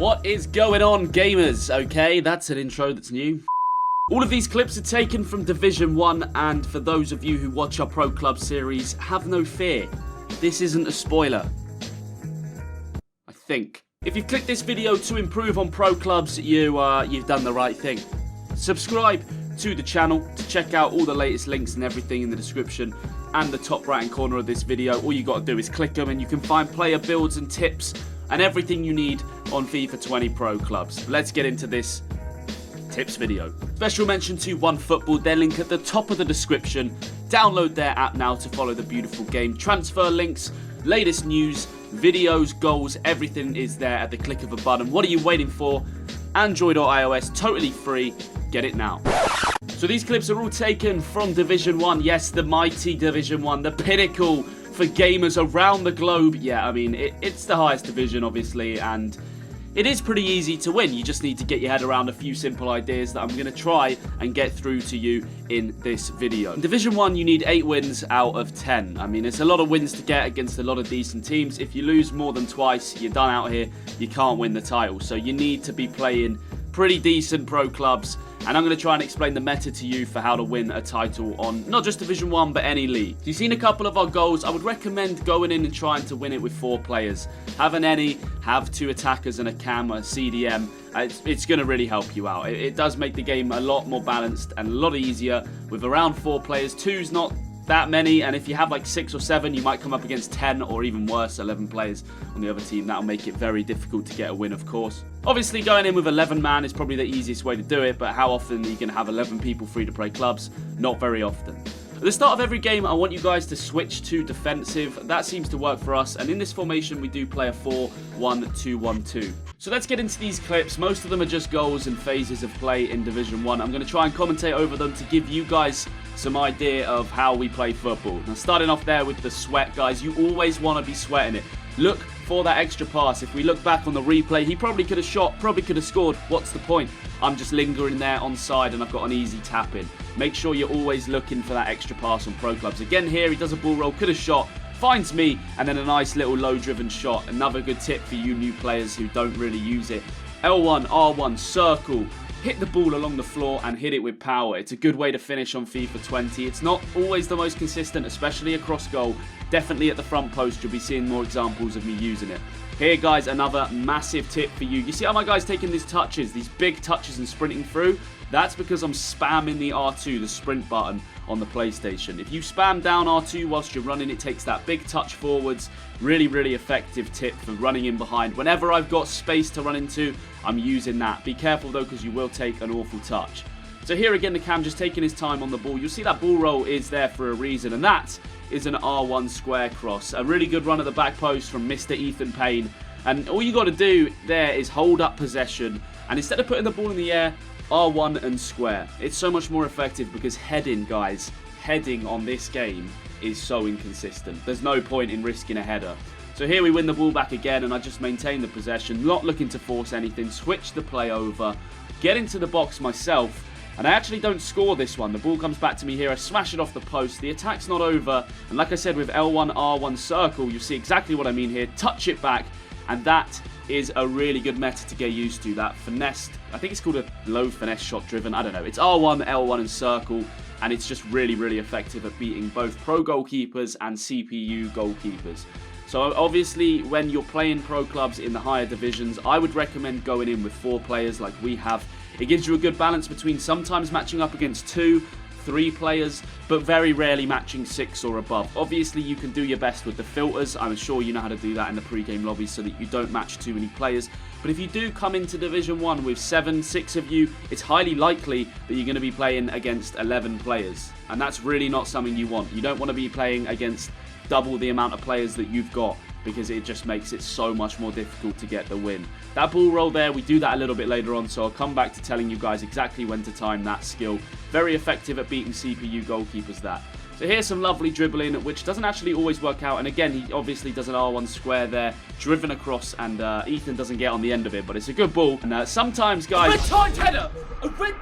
What is going on, gamers? Okay, that's an intro that's new. All of these clips are taken from Division 1, and for those of you who watch our Pro Club series, have no fear. This isn't a spoiler. I think. If you've clicked this video to improve on Pro Clubs, you've done the right thing. Subscribe to the channel to check out all the latest links and everything in the description and the top right hand corner of this video. All you got to do is click them and you can find player builds and tips and everything you need on FIFA 20 Pro Clubs. Let's get into this tips video. Special mention to OneFootball, their link at the top of the description. Download their app now to follow the beautiful game. Transfer links, latest news, videos, goals, everything is there at the click of a button. What are you waiting for? Android or iOS, totally free. Get it now. So these clips are all taken from Division 1. Yes, the mighty Division 1, the pinnacle for gamers around the globe. Yeah, I mean, it's the highest division, obviously, and it is pretty easy to win. You just need to get your head around a few simple ideas that I'm going to try and get through to you in this video. In Division 1, you need 8 wins out of 10. I mean, it's a lot of wins to get against a lot of decent teams. If you lose more than twice, you're done out here. You can't win the title. So you need to be playing pretty decent pro clubs, and I'm going to try and explain the meta to you for how to win a title on not just Division 1 but any league. If you've seen a couple of our goals, I would recommend going in and trying to win it with 4 players. Have an any, have 2 attackers and a cam or a CDM. It's going to really help you out. It does make the game a lot more balanced and a lot easier with around 4 players. 2's not that many, and if you have like 6 or 7, you might come up against 10 or even worse, 11 players on the other team. That'll make it very difficult to get a win, of course. Obviously, going in with 11 man is probably the easiest way to do it, but how often are you going to have 11 people free to play clubs? Not very often. At the start of every game, I want you guys to switch to defensive. That seems to work for us, and in this formation, we do play a 4-1-2-1-2. So let's get into these clips. Most of them are just goals and phases of play in Division 1. I'm going to try and commentate over them to give you guys some idea of how we play football. Now, starting off there with the sweat, guys, you always want to be sweating it. Look for that extra pass. If we look back on the replay, he probably could have shot, probably could have scored. What's the point? I'm just lingering there onside and I've got an easy tap in. Make sure you're always looking for that extra pass on pro clubs. Again here, he does a ball roll, could have shot, finds me, and then a nice little low driven shot. Another good tip for you new players who don't really use it. L1, R1, circle. Hit the ball along the floor and hit it with power. It's a good way to finish on FIFA 20. It's not always the most consistent, especially across goal. Definitely at the front post, you'll be seeing more examples of me using it. Here, guys, another massive tip for you. You see how my guy's taking these touches, these big touches and sprinting through? That's because I'm spamming the R2, the sprint button on the PlayStation. If you spam down R2 whilst you're running, it takes that big touch forwards. Really, really effective tip for running in behind. Whenever I've got space to run into, I'm using that. Be careful though, because you will take an awful touch. So here again, the cam just taking his time on the ball. You'll see that ball roll is there for a reason, and that is an R1 square cross. A really good run at the back post from Mr. Ethan Payne. And all you got to do there is hold up possession, and instead of putting the ball in the air, R1 and square. It's so much more effective because heading, guys, heading on this game is so inconsistent. There's no point in risking a header. So here we win the ball back again, and I just maintain the possession, not looking to force anything, switch the play over, get into the box myself, and I actually don't score this one. The ball comes back to me here, I smash it off the post, the attack's not over, and like I said with L1, R1 circle, you see exactly what I mean here, touch it back, and that is a really good meta to get used to. That finesse, I think it's called a low finesse shot driven, I don't know. It's R1, L1 and circle, and it's just really, really effective at beating both pro goalkeepers and CPU goalkeepers. So obviously when you're playing pro clubs in the higher divisions, I would recommend going in with 4 players like we have. It gives you a good balance between sometimes matching up against 2, 3 players, but very rarely matching 6 or above. Obviously, you can do your best with the filters. I'm sure you know how to do that in the pre-game lobby so that you don't match too many players. But if you do come into Division 1 with 7, 6 of you, it's highly likely that you're going to be playing against 11 players. And that's really not something you want. You don't want to be playing against double the amount of players that you've got, because it just makes it so much more difficult to get the win. That ball roll there, we do that a little bit later on, so I'll come back to telling you guys exactly when to time that skill. Very effective at beating CPU goalkeepers, that. So here's some lovely dribbling, which doesn't actually always work out, and again, he obviously does an R1 square there, driven across, and Ethan doesn't get on the end of it, but it's a good ball. And sometimes, guys... Red-timed header! A red...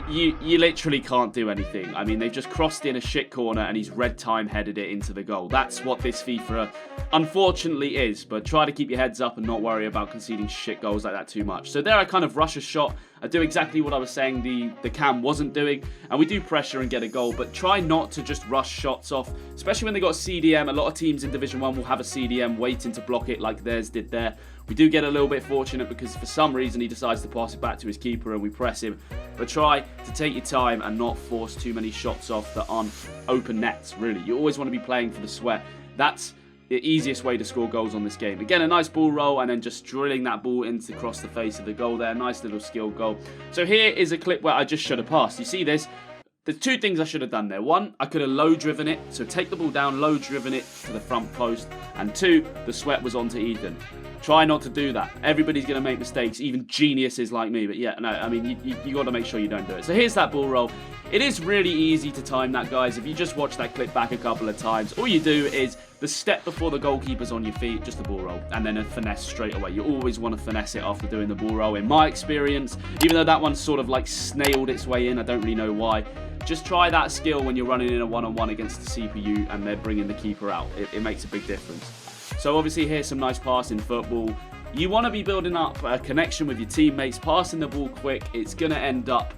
you literally can't do anything. I mean, they've just crossed in a shit corner and he's red time headed it into the goal. That's what this FIFA unfortunately is, but try to keep your heads up and not worry about conceding shit goals like that too much. So there I kind of rush a shot. I do exactly what I was saying the cam wasn't doing, and we do pressure and get a goal, but try not to just rush shots off, especially when they got a CDM. A lot of teams in Division 1 will have a CDM waiting to block it like theirs did there. We do get a little bit fortunate because for some reason he decides to pass it back to his keeper and we press him. But try to take your time and not force too many shots off that aren't open nets, really. You always want to be playing for the sweat. That's the easiest way to score goals on this game. Again, a nice ball roll and then just drilling that ball into across the face of the goal there. Nice little skill goal. So here is a clip where I just should have passed. You see this? There's two things I should have done there. One, I could have low driven it. So take the ball down, low driven it to the front post. And two, the sweat was onto Ethan. Try not to do that. Everybody's going to make mistakes, even geniuses like me. But yeah, no, I mean, you got to make sure you don't do it. So here's that ball roll. It is really easy to time that, guys. If you just watch that clip back a couple of times, all you do is the step before the goalkeeper's on your feet, just a ball roll, and then a finesse straight away. You always want to finesse it after doing the ball roll. In my experience, even though that one sort of like snailed its way in, I don't really know why. Just try that skill when you're running in a one-on-one against the CPU and they're bringing the keeper out. It makes a big difference. So obviously here's some nice passing football. You want to be building up a connection with your teammates, passing the ball quick. It's going to end up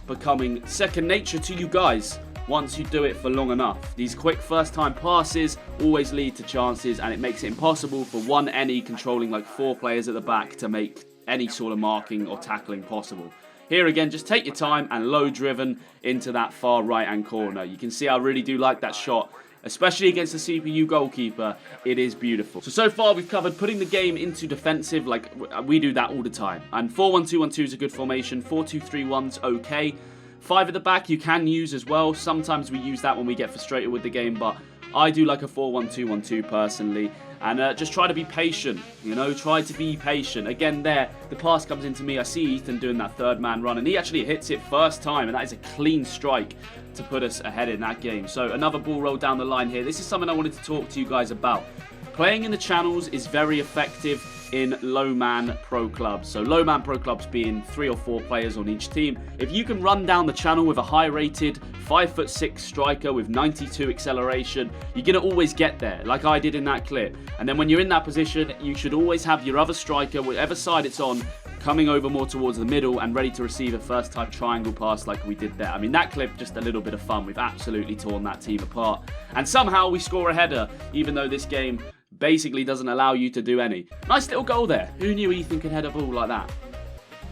becoming second nature to you guys once you do it for long enough. These quick first time passes always lead to chances, and it makes it impossible for one any controlling like 4 players at the back to make any sort of marking or tackling possible. Here again, just take your time and low driven into that far right hand corner. You can see I really do like that shot, especially against the CPU goalkeeper. It is beautiful. So far we've covered putting the game into defensive, like we do that all the time. And 4-1-2-1-2 is a good formation. 4-2-3-1's okay. 5 at the back you can use as well. Sometimes we use that when we get frustrated with the game, but I do like a 4-1-2-1-2 personally. And just try to be patient, you know, try to be patient. Again there, the pass comes into me. I see Ethan doing that third man run, and he actually hits it first time, and that is a clean strike to put us ahead in that game. So another ball roll down the line here. This is something I wanted to talk to you guys about. Playing in the channels is very effective in low-man pro clubs. So low-man pro clubs being 3 or 4 players on each team. If you can run down the channel with a high-rated 5'6" striker with 92 acceleration, you're going to always get there, like I did in that clip. And then when you're in that position, you should always have your other striker, whatever side it's on, coming over more towards the middle and ready to receive a first-time triangle pass like we did there. I mean, that clip, just a little bit of fun. We've absolutely torn that team apart. And somehow we score a header, even though this game basically doesn't allow you to do any. Nice little goal there. Who knew Ethan could head a ball like that?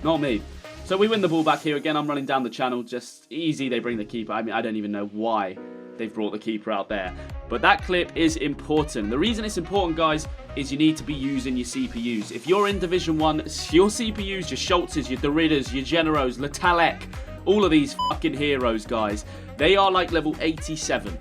Not me. So we win the ball back here. Again, I'm running down the channel. Just easy. They bring the keeper. I mean, I don't even know why they've brought the keeper out there. But that clip is important. The reason it's important, guys, is you need to be using your CPUs. If you're in Division 1, your CPUs, your Schultzes, your Doritas, your Generos, Letalek, all of these fucking heroes, guys, they are like level 87.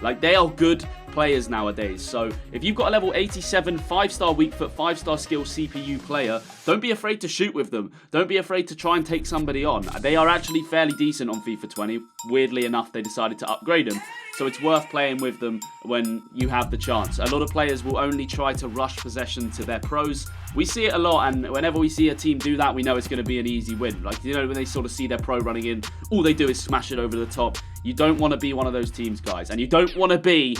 Like, they are good players nowadays. So if you've got a level 87 5-star weak foot, 5-star skill CPU player, don't be afraid to shoot with them. Don't be afraid to try and take somebody on. They are actually fairly decent on FIFA 20. Weirdly enough, they decided to upgrade them. So it's worth playing with them when you have the chance. A lot of players will only try to rush possession to their pros. We see it a lot, and whenever we see a team do that, we know it's going to be an easy win. Like, you know, when they sort of see their pro running in, all they do is smash it over the top. You don't want to be one of those teams, guys. And you don't want to be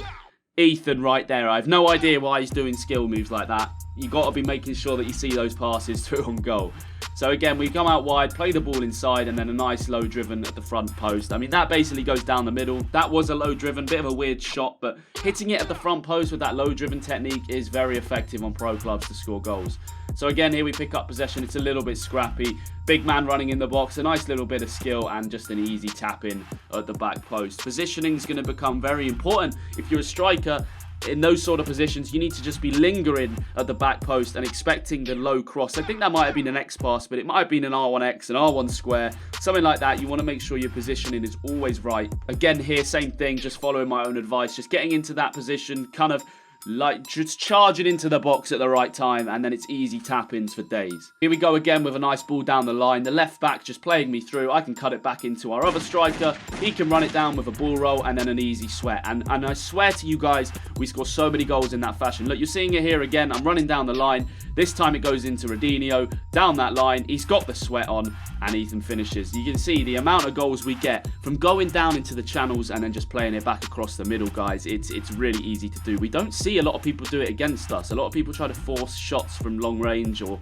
Ethan right there. I have no idea why he's doing skill moves like that. You got to be making sure that you see those passes through on goal. So again, we come out wide, play the ball inside, and then a nice low driven at the front post. I mean, that basically goes down the middle. That was a low driven, bit of a weird shot, but hitting it at the front post with that low driven technique is very effective on pro clubs to score goals. So again, here we pick up possession. It's a little bit scrappy. Big man running in the box, a nice little bit of skill, and just an easy tap in at the back post. Positioning is going to become very important. If you're a striker, in those sort of positions, you need to just be lingering at the back post and expecting the low cross. I think that might have been an X pass, but it might have been an R1X, an R1 square, something like that. You want to make sure your positioning is always right. Again here, same thing, just following my own advice, just getting into that position, kind of like just charging into the box at the right time, and then it's easy tap-ins for days. Here we go again with a nice ball down the line. The left back just playing me through. I can cut it back into our other striker. He can run it down with a ball roll and then an easy sweat. And I swear to you guys, we score so many goals in that fashion. Look, you're seeing it here again. I'm running down the line. This time it goes into Rodinho, down that line. He's got the sweat on, and Ethan finishes. You can see the amount of goals we get from going down into the channels and then just playing it back across the middle, guys. It's really easy to do. We don't see a lot of people do it against us. A lot of people try to force shots from long range, or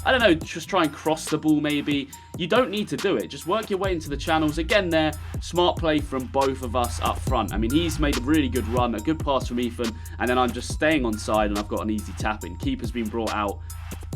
I don't know, just try and cross the ball maybe. You don't need to do it. Just work your way into the channels. Again there, smart play from both of us up front. I mean, he's made a really good run, a good pass from Ethan, and then I'm just staying on side and I've got an easy tap in. Keeper's been brought out.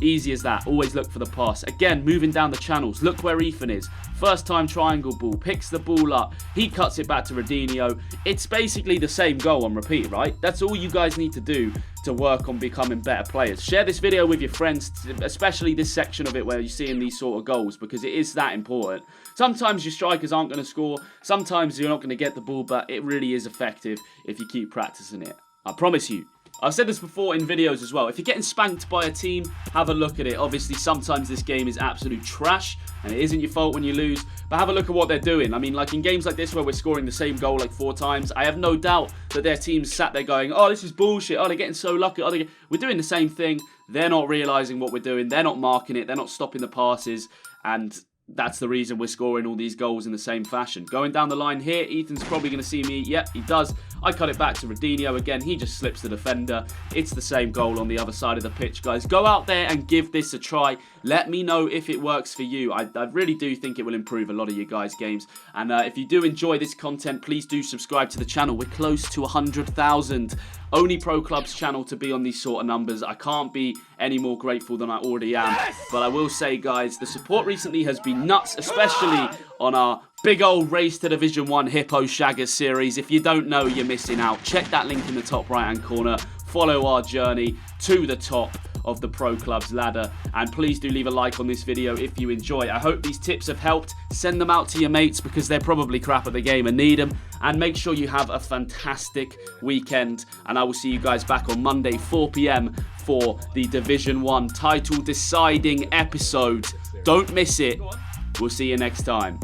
Easy as that. Always look for the pass. Again, moving down the channels. Look where Ethan is. First time triangle ball. Picks the ball up. He cuts it back to Rodinho. It's basically the same goal on repeat, right? That's all you guys need to do to work on becoming better players. Share this video with your friends, especially this section of it where you're seeing these sort of goals, because it is that important. Sometimes your strikers aren't going to score. Sometimes you're not going to get the ball, but it really is effective if you keep practicing it. I promise you. I've said this before in videos as well. If you're getting spanked by a team, have a look at it. Obviously, sometimes this game is absolute trash, and it isn't your fault when you lose. But have a look at what they're doing. I mean, like in games like this where we're scoring the same goal like 4 times, I have no doubt that their team's sat there going, oh, this is bullshit. Oh, they're getting so lucky. Oh, we're doing the same thing. They're not realising what we're doing. They're not marking it. They're not stopping the passes. And that's the reason we're scoring all these goals in the same fashion. Going down the line here, Ethan's probably going to see me. Yep, he does. I cut it back to Rodinho again. He just slips the defender. It's the same goal on the other side of the pitch, guys. Go out there and give this a try. Let me know if it works for you. I really do think it will improve a lot of you guys' games. And if you do enjoy this content, please do subscribe to the channel. We're close to 100,000. Only Pro Clubs channel to be on these sort of numbers. I can't be any more grateful than I already am. But I will say, guys, the support recently has been nuts, especially on our big old Race to Division 1 Hippo Shaggers series. If you don't know, you're missing out. Check that link in the top right-hand corner. Follow our journey to the top of the Pro Clubs ladder, and please do leave a like on this video if you enjoy. I hope these tips have helped. Send them out to your mates because they're probably crap at the game and need them, and make sure you have a fantastic weekend, and I will see you guys back on Monday 4 PM for the Division 1 title deciding episode. Don't miss it. We'll see you next time.